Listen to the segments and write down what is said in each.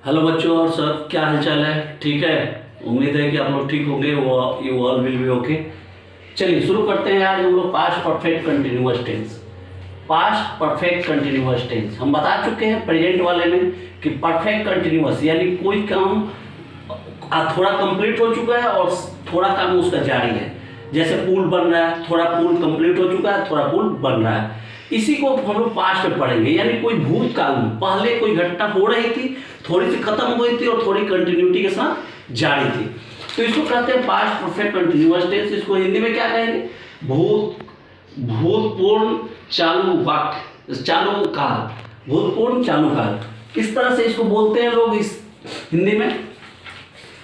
Hello बच्चों और sir, क्या हालचाल है? ठीक है। उम्मीद है कि आप लोग ठीक होंगे। वो you all will be okay. चलिए शुरू करते हैं। आज हम लोग past perfect continuous tense. Past perfect continuous tense हम बता चुके हैं प्रेजेंट वाले में कि परफेक्ट कंटिन्यूअस यानी कोई काम थोड़ा कंप्लीट हो चुका है और थोड़ा काम उसका जारी है। जैसे पुल बन रहा है, थोड़ा पुल कंप्लीट हो चुका है, थोड़ा पुल बन रहा है। इसी को हम लोग पास्ट में पढ़ेंगे, यानी कोई भूतकाल में पहले कोई घटना हो रही थी, थोड़ी सी खत्म हुई थी और थोड़ी कंटिन्यूटी के साथ जारी थी, तो इसको कहते हैं पास्ट परफेक्ट कंटिन्यूअस टेंस। इसको हिंदी में क्या कहेंगे? भूतपूर्ण चालू वाक्य, चालू काल, भूतपूर्ण चालू काल, इस तरह से इसको बोलते हैं लोग इस हिंदी में।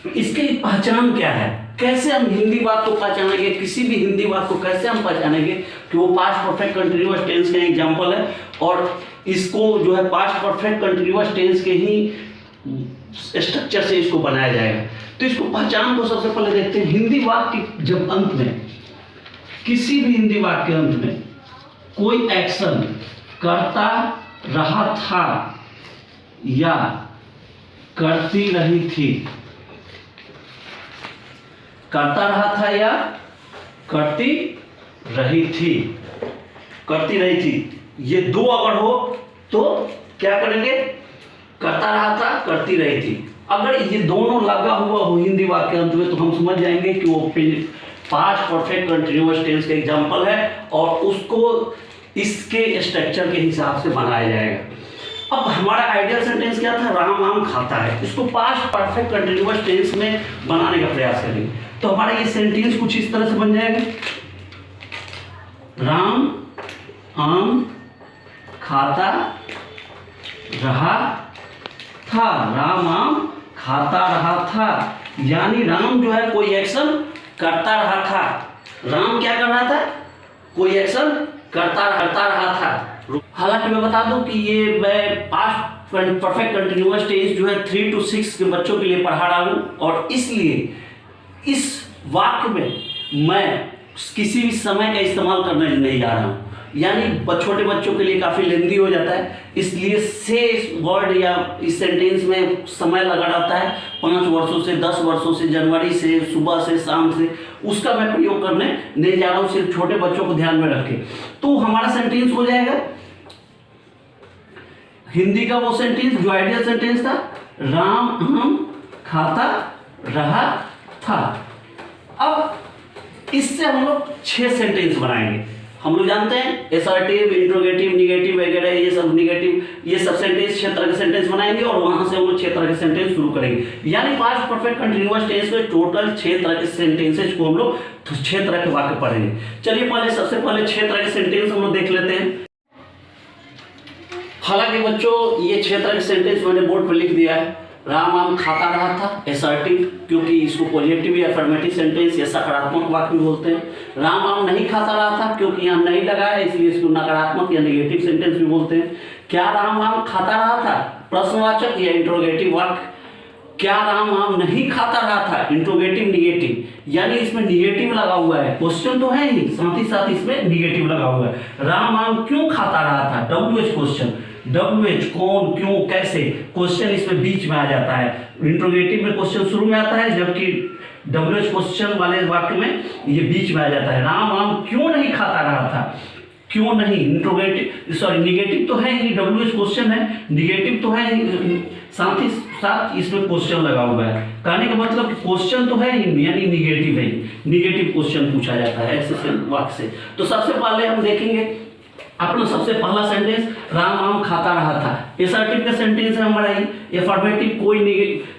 इसकी पहचान क्या है? कैसे हम हिंदी बात को पहचानेंगे? किसी भी हिंदी बात को कैसे हम पहचानेंगे कि वो पास्ट परफेक्ट कंटिन्यूअस टेंस का एग्जांपल है और इसको जो है पास्ट परफेक्ट कंटिन्यूअस टेंस के ही स्ट्रक्चर से इसको बनाया जाएगा। तो इसको पहचान को सबसे पहले देखते हैं। हिंदी वाक्य जब अंत में, किसी भी हिंदी वाक्य के अंत में कोई एक्शन करता रहा था या करती रही थी, करता रहा था या करती रही थी, करती रही थी, ये दो अगर हो तो क्या करेंगे? करता रहा था, करती रही थी। अगर ये दोनों लगा हुआ हो हिंदी वाक्य अंत में तो हम समझ जाएंगे कि वो पास्ट परफेक्ट कंटिन्यूअस टेंस का एग्जांपल है और उसको इसके स्ट्रक्चर के हिसाब से बनाया जाएगा। अब हमारा आइडियल सेंटेंस क्या था? राम आम खाता है। इसको पास्ट परफेक्ट कंटिन्यूअस टेंस में बनाने का प्रयास करेंगे तो हमारा ये सेंटेंस कुछ इस तरह से बन जाएगा। राम आम खाता रहा था, राम आम खाता रहा था, यानी राम जो है कोई एक्शन करता रहा था। राम क्या कर रहा था? कोई एक्शन करता रहा था। हालांकि मैं बता दूं कि ये मैं पास्ट परफेक्ट कंटिन्यूअस टेंस जो है 3 to 6 के बच्चों के लिए पढ़ा रहा हूं और इसलिए इस वाक्य में मैं किसी भी समय का इस्तेमाल करने नहीं जा रहा हूं, यानी छोटे बच्चों के लिए काफ़ी लेंदी हो जाता है, इसलिए से वर्ड या इस सेंटेंस में समय लगा रहता है 5 वर्षों से 10 वर्षों से, जनवरी से, सुबह से, शाम से, उसका मैं प्रयोग करने नहीं जा रहा हूँ, सिर्फ छोटे बच्चों को ध्यान में रखे। तो हमारा सेंटेंस हो जाएगा हिंदी का वो सेंटेंस जो आइडियल सेंटेंस था, राम आम खाता रहा था। अब इससे हम लोग 6 सेंटेंस बनाएंगे। हम लोग जानते हैं एसर्टिव, इंट्रोगेटिव, निगेटिव वगैरह, ये सब निगेटिव, ये सब सेंटेंस 6 तरह के सेंटेंस बनाएंगे और वहां से हम लोग 6 तरह के सेंटेंस शुरू करेंगे। यानी पास्ट परफेक्ट कंटिन्यूअस टेंस में टोटल 6 तरह के सेंटेंसेज को हम लोग 6 तरह के वाक्य पढ़ेंगे। चलिए सबसे पहले 6 तरह के सेंटेंस हम लोग देख लेते हैं। हालांकि बच्चों ये 6 तरह के सेंटेंस मैंने बोर्ड पर लिख दिया है। राम आम खाता रहा था, एसर्टिव, क्योंकि इसको पॉजिटिव या अफर्मेटिव सेंटेंस या सकारात्मक वाक्य भी बोलते हैं। राम आम नहीं खाता रहा था, क्योंकि यहाँ नहीं लगा है इसलिए इसको नकारात्मक या नेगेटिव सेंटेंस भी बोलते हैं। क्या राम आम खाता रहा था? प्रश्नवाचक या इंट्रोगेटिव वाक्य। क्या राम आम नहीं खाता रहा था? इंट्रोगेटिव निगेटिव, यानी इसमें निगेटिव लगा हुआ है, क्वेश्चन तो है ही, साथ ही साथ इसमें निगेटिव लगा हुआ है। राम आम क्यों खाता रहा था? WH क्वेश्चन, WH कौन, क्यों, कैसे, क्वेश्चन इसमें बीच में आ जाता है। इंट्रोगेटिव में क्वेश्चन शुरू में आता है जबकि WH क्वेश्चन वाले वाक्य में ये बीच में आ जाता है। राम आम क्यों नहीं खाता रहा था? क्यों नहीं, इंट्रोगेटिव सॉरी निगेटिव तो है ही, WH क्वेश्चन है, निगेटिव तो है ही, साथ ही साथ इसमें क्वेश्चन लगा हुआ है। कहने का मतलब क्वेश्चन तो है ही, यानी निगेटिव है, निगेटिव क्वेश्चन पूछा जाता है ऐसे वाक्य से। तो सबसे पहले हम देखेंगे अपना सबसे पहला सेंटेंस, राम आम खाता रहा था। एसर्टिव का सेंटेंस है हमारा ये। अफर्मेटिव कोई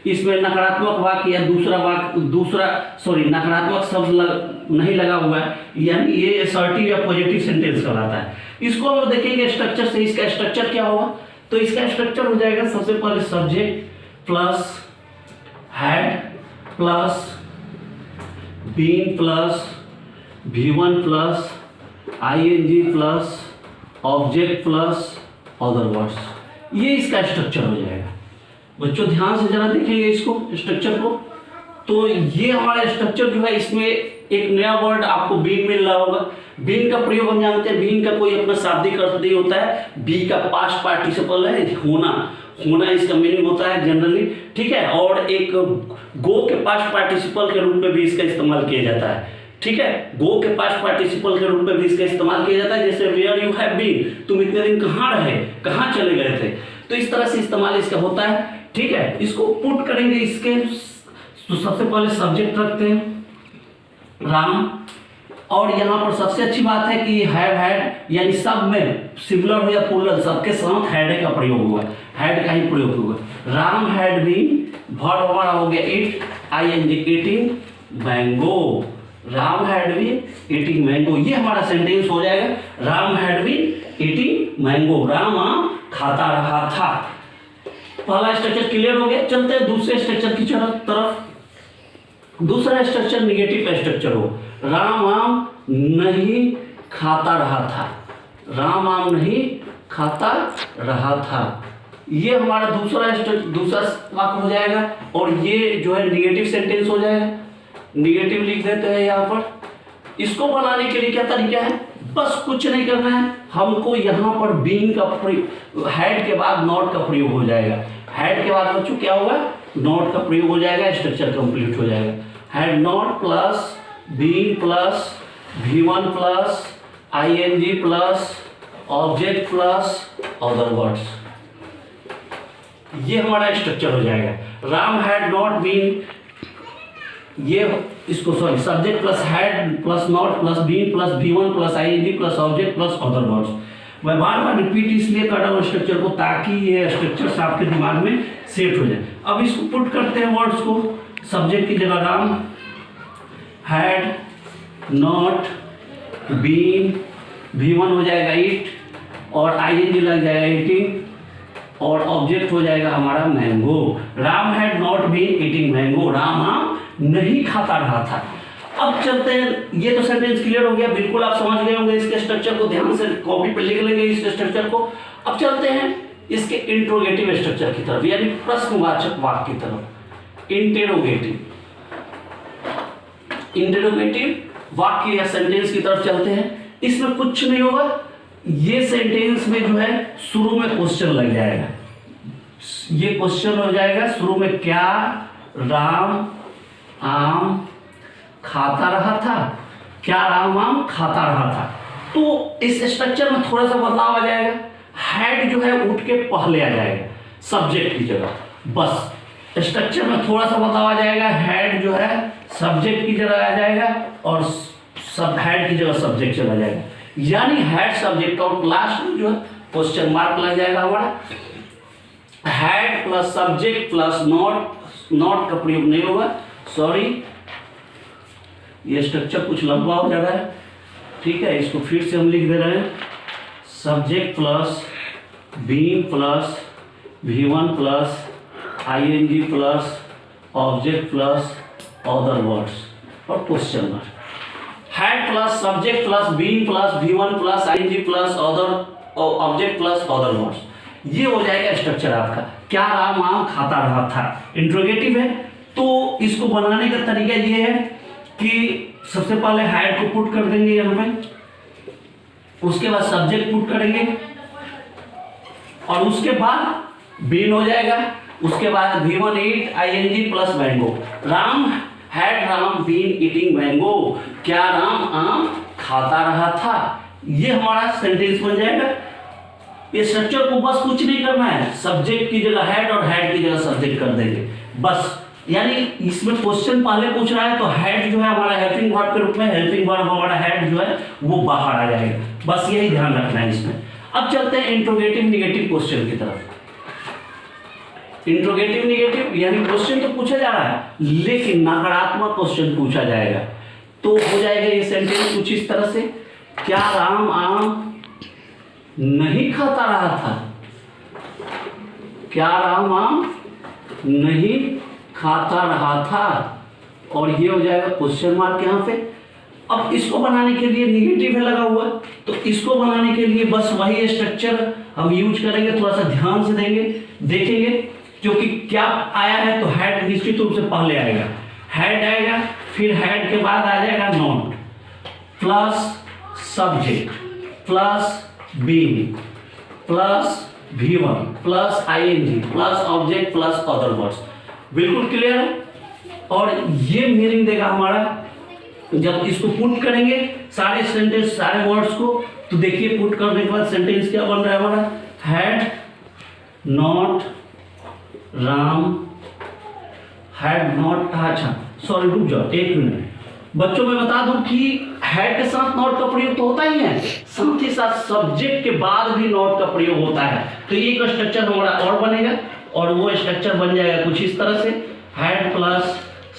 इसमें नकारात्मक वाक्य या नकारात्मक शब्द नहीं लगा हुआ है, यानी ये एसर्टिव या पॉजिटिव सेंटेंस कहलाता है। इसको हम देखेंगे स्ट्रक्चर से। इसका स्ट्रक्चर क्या होगा? तो इसका स्ट्रक्चर हो जाएगा सबसे पहले subject plus had plus been plus V1 plus ING plus object plus other words, ये इसका स्ट्रक्चर हो जाएगा। बच्चों ध्यान से जरा देखेंगे इसको, स्ट्रक्चर को। तो ये हमारा स्ट्रक्चर जो है, इसमें एक नया वर्ड आपको बीन मिल रहा होगा। बीन का प्रयोग हम जानते हैं, बीन का कोई अपना शाब्दिक अर्थ नहीं होता है। बी का पास्ट पार्टिसिपल है होना, होना इसका मीनिंग होता है जनरली, ठीक है। और एक गो के पास्ट पार्टिसिपल के रूप में भी इसका इस्तेमाल किया जाता है, ठीक है। गो के पास्ट पार्टिसिपल के रूप में भी इसका इस्तेमाल किया जाता है, जैसे वेयर यू हैव बीन, तुम इतने दिन कहाँ रहे, कहाँ चले गए थे, तो इस तरह से इस्तेमाल इसका होता है, ठीक है। इसको पुट करेंगे इसके, तो सबसे पहले सब्जेक्ट रखते हैं राम, और यहाँ पर सबसे अच्छी बात है कि हैव हैड यानी सब में सिंगुलर हो या प्लूरल सबके साथ हैड का प्रयोग हुआ, हैड का ही प्रयोग हुआ। राम हैड बीन, वर्ब हमारा हो गया eat, ING eating mango, Ram had been eating mango, ये हमारा सेंटेंस हो जाएगा। Ram had been eating mango, Ram आम खाता रहा था। पहला स्ट्रक्चर क्लियर हो गया। चलते हैं दूसरे स्ट्रक्चर की तरफ। दूसरा स्ट्रक्चर निगेटिव स्ट्रक्चर हो, राम आम नहीं खाता रहा था, राम आम नहीं खाता रहा था, ये हमारा दूसरा वाक्य हो जाएगा। और ये जो है निगेटिव सेंटेंस हो जाएगा। निगेटिव लिख देते हैं यहाँ पर। इसको बनाने के लिए क्या तरीका है, बस कुछ नहीं करना है हमको। यहाँ पर बीन का हैड के बाद नॉट का प्रयोग हो जाएगा। हैड के बाद बच्चों क्या होगा, नॉट का प्रयोग हो जाएगा, स्ट्रक्चर कंप्लीट हो जाएगा। Had not plus been plus V1 plus ING plus object plus other words, ये हमारा स्ट्रक्चर हो जाएगा। राम हैड नॉट बीन, ये इसको sorry subject plus had plus not plus been plus V1 plus ING plus object plus other words. मैं बार बार repeat इसलिए कर रहा हूँ स्ट्रक्चर को, ताकि ये स्ट्रक्चर्स आपके दिमाग में सेट हो जाए। अब इसको पुट करते हैं वर्ड्स को। सब्जेक्ट की जगह Ram had not been, V1 हो जाएगा ईट और आईएनजी लग जाएगा ईटिंग, और ऑब्जेक्ट हो जाएगा हमारा mango. Ram had not been eating mango, Ram आम नहीं खाता रहा था। अब चलते हैं, ये तो सेंटेंस क्लियर हो गया, बिल्कुल आप समझ गए होंगे इसके स्ट्रक्चर को, ध्यान से कॉपी पे लिख लेंगे इस स्ट्रक्चर को। अब चलते हैं इसके इंट्रोगेटिव स्ट्रक्चर की तरफ, यानी प्रश्नवाचक वाक्य की तरफ। इंटेरोगेटिव वाक्य या सेंटेंस की तरफ चलते हैं। इसमें कुछ नहीं होगा, ये सेंटेंस में जो है शुरू में क्वेश्चन लग जाएगा। ये क्वेश्चन हो जाएगा शुरू में, क्या राम आम खाता रहा था, क्या राम आम खाता रहा था। तो इस स्ट्रक्चर में थोड़ा सा बदलाव आ जाएगा। हैड जो है उठ के पहले आ जाएगा सब्जेक्ट की जगह, बस स्ट्रक्चर में थोड़ा सा बदलाव आ जाएगा। हैड जो है सब्जेक्ट की जगह आ जाएगा और सब हैड की जगह सब्जेक्ट चला जाएगा, यानी हैड सब्जेक्ट और लास्ट में जो है क्वेश्चन मार्क लग जाएगा हमारा। Had plus subject plus not का प्रयोग नहीं होगा, सॉरी ये स्ट्रक्चर कुछ लंबा हो जा रहा है, ठीक है। इसको फिर से हम लिख दे रहे हैं, subject plus been plus V1 plus ING plus object plus other words और question mark. Had plus subject plus been plus V1 plus ING plus other object plus other words, ये हो जाएगा स्ट्रक्चर आपका। क्या राम आम खाता रहा था, इंट्रोगेटिव है। तो इसको बनाने का तरीका ये है कि सबसे पहले हैड को पुट कर देंगे यहाँ पे, उसके बाद सब्जेक्ट पुट करेंगे और उसके बाद बीन हो जाएगा, उसके बाद V1 eat ING plus mango. Ram had Ram been eating mango, क्या राम आम खाता रहा था, ये हमारा सेंटेंस बन जाएगा। ये स्ट्रक्चर को बस कुछ नहीं करना है, सब्जेक्ट की जगह हैड और हैड की जगह सब्जेक्ट कर देंगे बस। यानी इसमें क्वेश्चन पहले पूछ रहा है तो हैड जो है हमारा हेल्पिंग वर्ब के रूप में, हेल्पिंग वर्ब हमारा हैड जो है वो बाहर आ जाएगा, बस यही ध्यान रखना है इसमें। अब चलते हैं इंट्रोगेटिव निगेटिव क्वेश्चन की तरफ। इंट्रोगेटिव निगेटिव यानी क्वेश्चन तो पूछा जा रहा है लेकिन नकारात्मक क्वेश्चन पूछा जाएगा, तो हो जाएगा ये सेंटेंस कुछ इस तरह से, क्या राम आम नहीं खाता रहा था, क्या राम आम नहीं खाता रहा था, और ये हो जाएगा क्वेश्चन मार्क यहाँ पे। अब इसको बनाने के लिए निगेटिव है लगा हुआ, तो इसको बनाने के लिए बस वही स्ट्रक्चर हम यूज करेंगे, थोड़ा सा ध्यान से देखेंगे क्योंकि क्या आया है तो हैड निश्चित रूप से पहले आएगा, हैड आएगा फिर हेड के बाद आ जाएगा not plus subject plus being plus V1 plus ing plus object plus other words. बिल्कुल क्लियर है। और ये मीनिंग देगा हमारा, जब इसको पुट करेंगे सारे सेंटेंस सारे वर्ड्स को, तो देखिए पुट करने के बाद सेंटेंस क्या बन रहा है हमारा, had not Ram had not, अच्छा सॉरी रुक जाओ एक मिनट बच्चों, मैं बता दूं कि हैड के साथ नॉट का प्रयोग तो होता ही है, साथ ही साथ सब्जेक्ट के बाद भी नॉट का प्रयोग होता है। तो ये एक स्ट्रक्चर हमारा और बनेगा, और वो स्ट्रक्चर बन जाएगा कुछ इस तरह से, had plus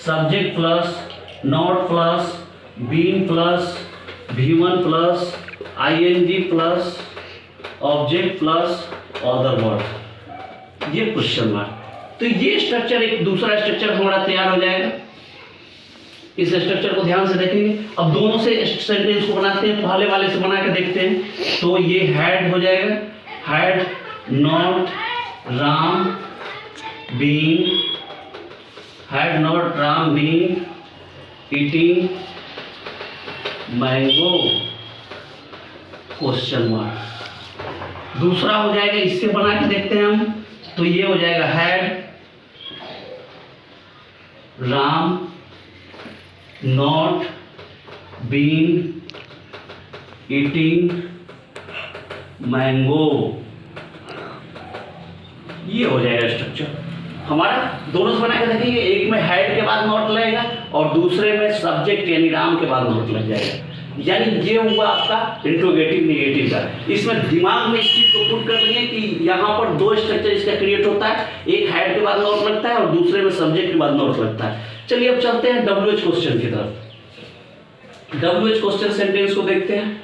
subject plus not plus been plus V1 plus ing plus object plus other word, ये क्वेश्चन मार्क। तो ये स्ट्रक्चर, एक दूसरा स्ट्रक्चर हमारा तैयार हो जाएगा। इस स्ट्रक्चर को ध्यान से देखेंगे। अब दोनों से सेंटेंस को बनाते हैं, पहले वाले से बना के देखते हैं। तो ये हैड हो जाएगा, had not Ram been, had not Ram been eating mango question mark. दूसरा हो जाएगा, इससे बना के देखते हैं हम। तो ये हो जाएगा had Ram not been eating mango, ये हो जाएगा स्ट्रक्चर हमारा। दोनों से बना के देखेंगे, एक में हैड के बाद नॉट लगेगा और दूसरे में सब्जेक्ट यानी राम के बाद नॉट लग जाएगा। यानी ये हुआ आपका इंट्रोगेटिव नेगेटिव का। इसमें दिमाग में इस चीज को पुट कर लेंगे कि यहाँ पर दो स्ट्रक्चर इसका क्रिएट होता है, एक हैड के बाद नॉट लगता है और दूसरे में सब्जेक्ट के बाद नॉट लगता है। चलिए अब चलते हैं WH क्वेश्चन की तरफ। WH क्वेश्चन सेंटेंस को देखते हैं।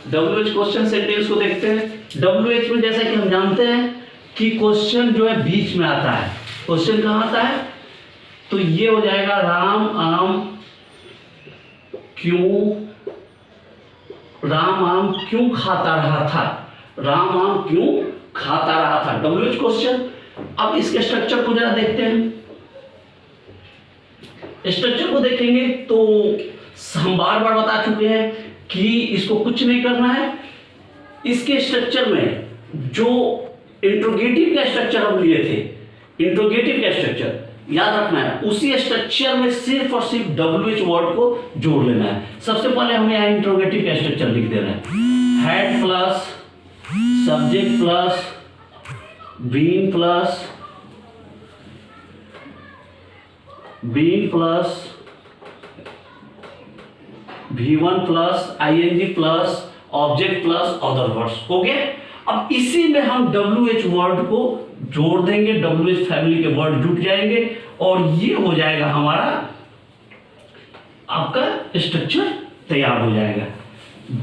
WH क्वेश्चन सेंटेंस को देखते हैं। WH में जैसा कि हम जानते हैं कि क्वेश्चन जो है बीच में आता है। क्वेश्चन कहाँ आता है? तो ये हो जाएगा राम आम क्यों खाता रहा था, राम आम क्यों खाता रहा था, WH क्वेश्चन। अब इसके स्ट्रक्चर को जरा देखते हैं। स्ट्रक्चर को देखेंगे तो हम बार बार बता चुके हैं कि इसको कुछ नहीं करना है। इसके स्ट्रक्चर में जो इंट्रोगेटिव का स्ट्रक्चर हम लिए थे, इंट्रोगेटिव का स्ट्रक्चर याद रखना है, उसी स्ट्रक्चर में सिर्फ और सिर्फ WH वर्ड को जोड़ लेना है। सबसे पहले हम यहाँ इंट्रोगेटिव का स्ट्रक्चर लिख दे रहे हैं, had plus subject plus been plus V1 plus ing plus object plus other words. हो गया। अब इसी में हम WH वर्ड को जोड़ देंगे, WH फैमिली के वर्ड जुट जाएंगे और ये हो जाएगा हमारा आपका स्ट्रक्चर तैयार हो जाएगा।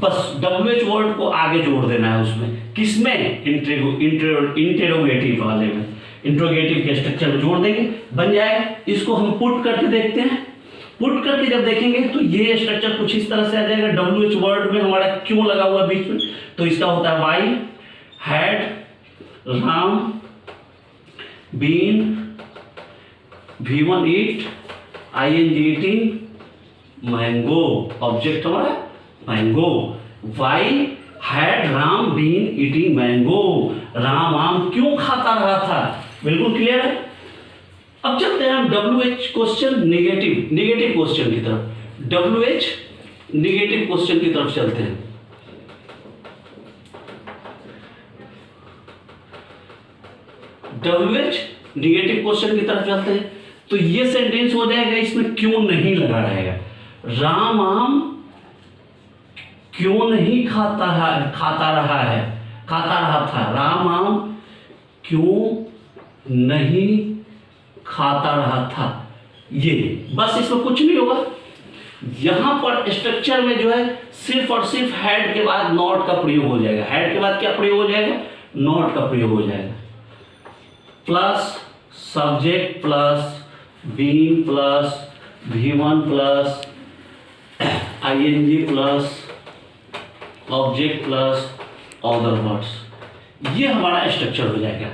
बस WH वर्ड को आगे जोड़ देना है उसमें, किसमें? इंटेरोगेटिव वाले में, इंट्रोगेटिव के स्ट्रक्चर में जोड़ देंगे, बन जाएगा। इसको हम पुट करके देखते हैं। पुट करके जब देखेंगे तो ये स्ट्रक्चर कुछ इस तरह से आ जाएगा। WH वर्ड में हमारा क्यों लगा हुआ बीच में, तो इसका होता है why, had Ram been V1 eat ing eating mango, object हमारा mango. Why had Ram been eating mango, Ram आम क्यों खाता रहा था। बिल्कुल क्लियर है। अब चलते हैं हम WH क्वेश्चन नेगेटिव क्वेश्चन की तरफ। WH नेगेटिव क्वेश्चन की तरफ चलते हैं। WH नेगेटिव क्वेश्चन की तरफ चलते हैं। तो ये सेंटेंस हो जाएगा, इसमें क्यों नहीं लगा रहेगा। राम आम क्यों नहीं खाता रहा था, राम आम क्यों नहीं खाता रहा था। ये बस, इसमें कुछ नहीं होगा। यहां पर स्ट्रक्चर में जो है सिर्फ और सिर्फ हैड के बाद नॉट का प्रयोग हो जाएगा। हैड के बाद क्या प्रयोग हो जाएगा? नॉट का प्रयोग हो जाएगा। Plus subject plus been plus V1 plus ing plus object plus other words, ये हमारा स्ट्रक्चर हो जाएगा।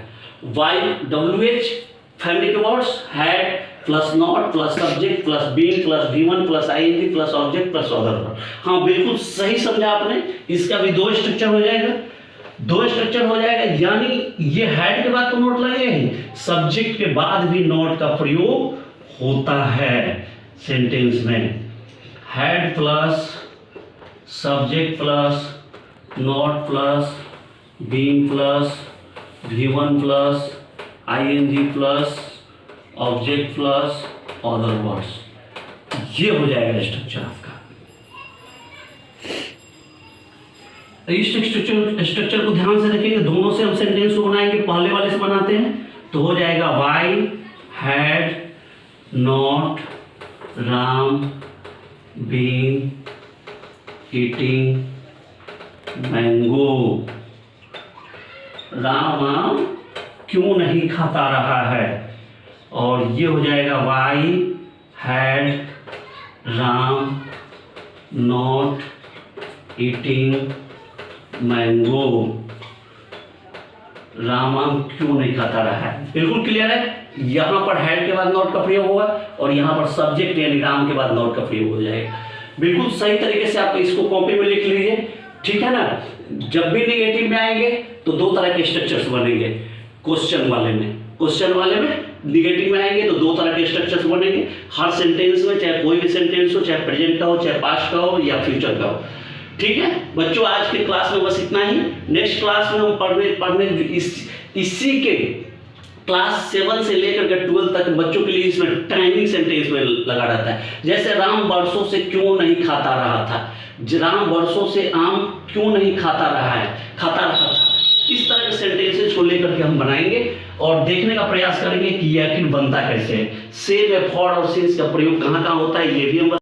वाई WH फैमिली के words had plus not plus subject plus been plus V1 plus ING plus object plus other word. हाँ बिल्कुल सही समझा आपने। इसका भी दो स्ट्रक्चर हो जाएगा, दो स्ट्रक्चर हो जाएगा, यानी ये हैड के बाद तो नोट लगेगा ही, सब्जेक्ट के बाद भी नोट का प्रयोग होता है सेंटेंस में। Had plus subject plus not plus been plus V1 plus ING plus object plus other words, ये हो जाएगा स्ट्रक्चर आपका। इस स्ट्रक्चर को ध्यान से रखेंगे, दोनों से हम सेंटेंस को बनाएंगे। पहले वाले से बनाते हैं तो हो जाएगा why had not Ram been eating mango. Ram आम क्यों नहीं खाता रहा है, और ये हो जाएगा why had Ram not eating mango. Ram आम क्यों नहीं खाता रहा है, बिल्कुल क्लियर है। यहाँ पर हैड के बाद नॉट का प्रयोग होगा और यहाँ पर सब्जेक्ट यानी राम के बाद नॉट का प्रयोग हो जाएगा। बिल्कुल सही तरीके से आप इसको कॉपी में लिख लीजिए, ठीक है ना। जब भी निगेटिव में आएंगे तो दो तरह के स्ट्रक्चर्स बनेंगे। क्वेश्चन वाले में निगेटिव में आएंगे तो दो तरह के स्ट्रक्चर्स बनेंगे हर सेंटेंस में, चाहे कोई भी सेंटेंस हो, चाहे प्रेजेंट का हो, चाहे पास्ट का हो या फ्यूचर का हो। ठीक है बच्चों, आज के क्लास में बस इतना ही। नेक्स्ट क्लास में हम पढ़ने इसी के क्लास 7 से लेकर के 12 तक बच्चों के लिए इसमें टाइमिंग सेंटेंस में लगा रहता है। जैसे राम वर्षों से क्यों नहीं खाता रहा था, राम वर्षों से आम क्यों नहीं खाता रहा था। इस तरह के सेंटेंसेस को लेकर के हम बनाएंगे और देखने का प्रयास करेंगे कि यह आखिर बनता कैसे है। से में फॉर और सिंस का प्रयोग कहाँ होता है ये भी हम